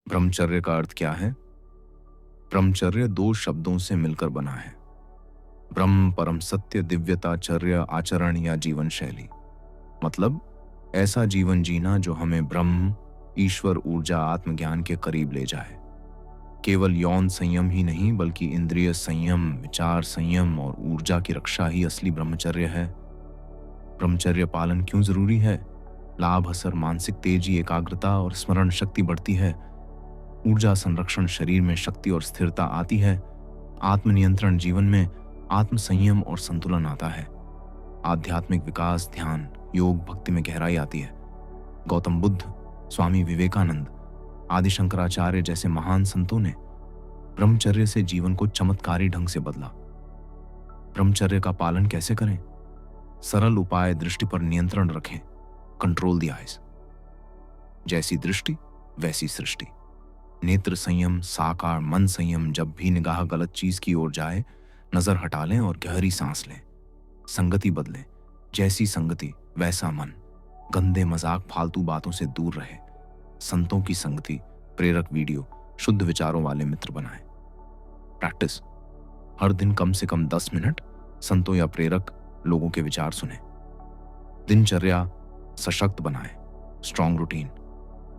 ब्रह्मचर्य का अर्थ क्या है? ब्रह्मचर्य दो शब्दों से मिलकर बना है। ब्रह्म परम सत्य, दिव्यता, चर्य आचरण या जीवन शैली। मतलब ऐसा जीवन जीना जो हमें ब्रह्म, ईश्वर, ऊर्जा, आत्मज्ञान के करीब ले जाए। केवल यौन संयम ही नहीं बल्कि इंद्रिय संयम, विचार संयम और ऊर्जा की रक्षा ही असली ब्रह्मचर्य है। ब्रह्मचर्य पालन क्यों जरूरी है? लाभ असर, मानसिक तेजी, एकाग्रता और स्मरण शक्ति बढ़ती है। ऊर्जा संरक्षण, शरीर में शक्ति और स्थिरता आती है। आत्मनियंत्रण, जीवन में आत्म संयम और संतुलन आता है। आध्यात्मिक विकास, ध्यान, योग, भक्ति में गहराई आती है। गौतम बुद्ध, स्वामी विवेकानंद, आदि शंकराचार्य जैसे महान संतों ने ब्रह्मचर्य से जीवन को चमत्कारी ढंग से बदला। ब्रह्मचर्य का पालन कैसे करें? सरल उपाय, दृष्टि पर नियंत्रण रखें। Control the eyes. जैसी दृष्टि वैसी सृष्टि। नेत्र संयम, साकार मन संयम। जब भी निगाह गलत चीज की ओर जाए, नजर हटा लें और गहरी सांस लें। संगति बदलें। जैसी संगति वैसा मन। गंदे मजाक, फालतू बातों से दूर रहे। संतों की संगति, प्रेरक वीडियो, शुद्ध विचारों वाले मित्र बनाएं। प्रैक्टिस: हर दिन कम से कम 10 मिनट संतों या प्रेरक लोगों के विचार सुने। दिनचर्या सशक्त बनाएं। Strong routine.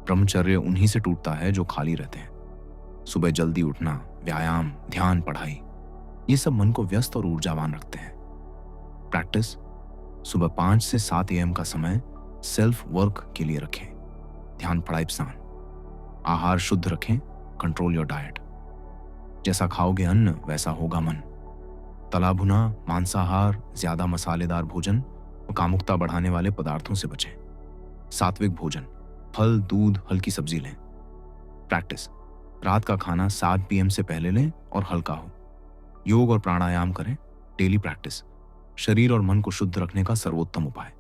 ब्रह्मचर्य उन्हीं से टूटता है जो खाली रहते हैं। सुबह जल्दी उठना, व्यायाम, ध्यान, पढ़ाई, ये सब मन को व्यस्त और ऊर्जावान रखते हैं। प्रैक्टिस: सुबह 5 से 7 AM का समय सेल्फ वर्क के लिए रखें। ध्यान, पढ़ाई, स्नान। आहार शुद्ध रखें। Control your diet. जैसा खाओगे अन्न वैसा होगा मन। तला भुना, मांसाहार, ज्यादा मसालेदार भोजन और कामुकता बढ़ाने वाले पदार्थों से बचें। सात्विक भोजन, फल, दूध, हल्की सब्जी लें। प्रैक्टिस: रात का खाना 7 PM से पहले लें और हल्का हो। योग और प्राणायाम करें। डेली प्रैक्टिस शरीर और मन को शुद्ध रखने का सर्वोत्तम उपाय।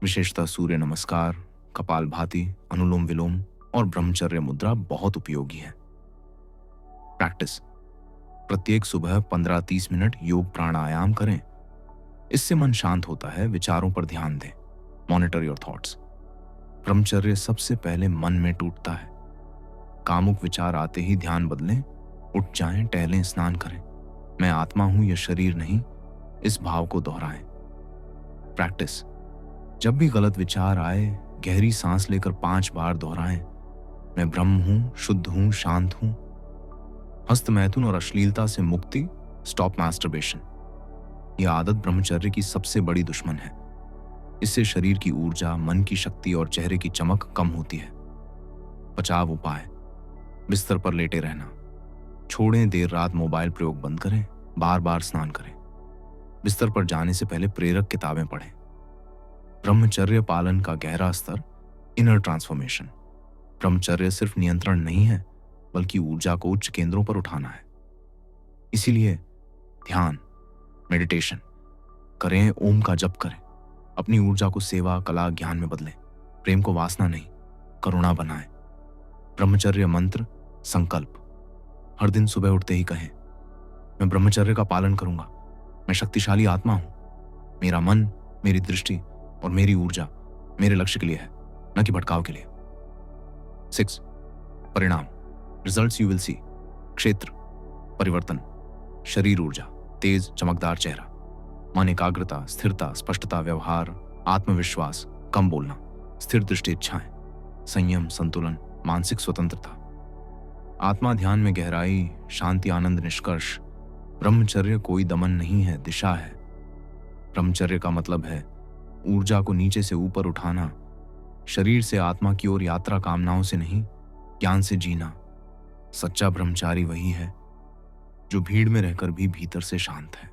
विशेषतः सूर्य नमस्कार, कपालभाति, अनुलोम विलोम और ब्रह्मचर्य मुद्रा बहुत उपयोगी है। प्रैक्टिस: प्रत्येक सुबह 15-30 मिनट योग प्राणायाम करें। इससे मन शांत होता है। विचारों पर ध्यान दें। Monitor your thoughts. ब्रह्मचर्य सबसे पहले मन में टूटता है। कामुक विचार आते ही ध्यान बदलें। उठ जाएं, टहलें, स्नान करें। मैं आत्मा हूं, यह शरीर नहीं, इस भाव को दोहराएं। प्रैक्टिस: जब भी गलत विचार आए, गहरी सांस लेकर 5 बार दोहराएं। मैं ब्रह्म हूं, शुद्ध हूं, शांत हूं। हस्तमैथुन और अश्लीलता से मुक्ति। Stop masturbation. यह आदत ब्रह्मचर्य की सबसे बड़ी दुश्मन है। इससे शरीर की ऊर्जा, मन की शक्ति और चेहरे की चमक कम होती है। बचाव उपाय: बिस्तर पर लेटे रहना। छोड़ें देर रात मोबाइल प्रयोग बंद करें। बार बार स्नान करें। बिस्तर पर जाने से पहले प्रेरक किताबें पढ़ें। ब्रह्मचर्य पालन का गहरा स्तर, इनर ट्रांसफॉर्मेशन। ब्रह्मचर्य सिर्फ नियंत्रण नहीं है बल्कि ऊर्जा को उच्च केंद्रों पर उठाना है। इसीलिए ध्यान, मेडिटेशन करें, ओम का जप करें। अपनी ऊर्जा को सेवा, कला, ज्ञान में बदलें। प्रेम को वासना नहीं, करुणा बनाएं। ब्रह्मचर्य मंत्र, संकल्प: हर दिन सुबह उठते ही कहें, मैं ब्रह्मचर्य का पालन करूंगा। मैं शक्तिशाली आत्मा हूं। मेरा मन, मेरी दृष्टि और मेरी ऊर्जा मेरे लक्ष्य के लिए है, न कि भटकाव के लिए। 6. परिणाम, रिजल्ट्स यू विल सी। क्षेत्र, परिवर्तन, शरीर ऊर्जा, तेज चमकदार चेहरा, मन एकाग्रता, स्थिरता, स्पष्टता, व्यवहार, आत्मविश्वास, कम बोलना, स्थिर दृष्टि, इच्छाएं, संयम, संतुलन, मानसिक स्वतंत्रता, आत्मा ध्यान में गहराई, शांति, आनंद। निष्कर्ष: ब्रह्मचर्य कोई दमन नहीं है, दिशा है। ब्रह्मचर्य का मतलब है ऊर्जा को नीचे से ऊपर उठाना, शरीर से आत्मा की ओर यात्रा, कामनाओं से नहीं, ज्ञान से जीना। सच्चा ब्रह्मचारी वही है जो भीड़ में रहकर भी भीतर से शांत है।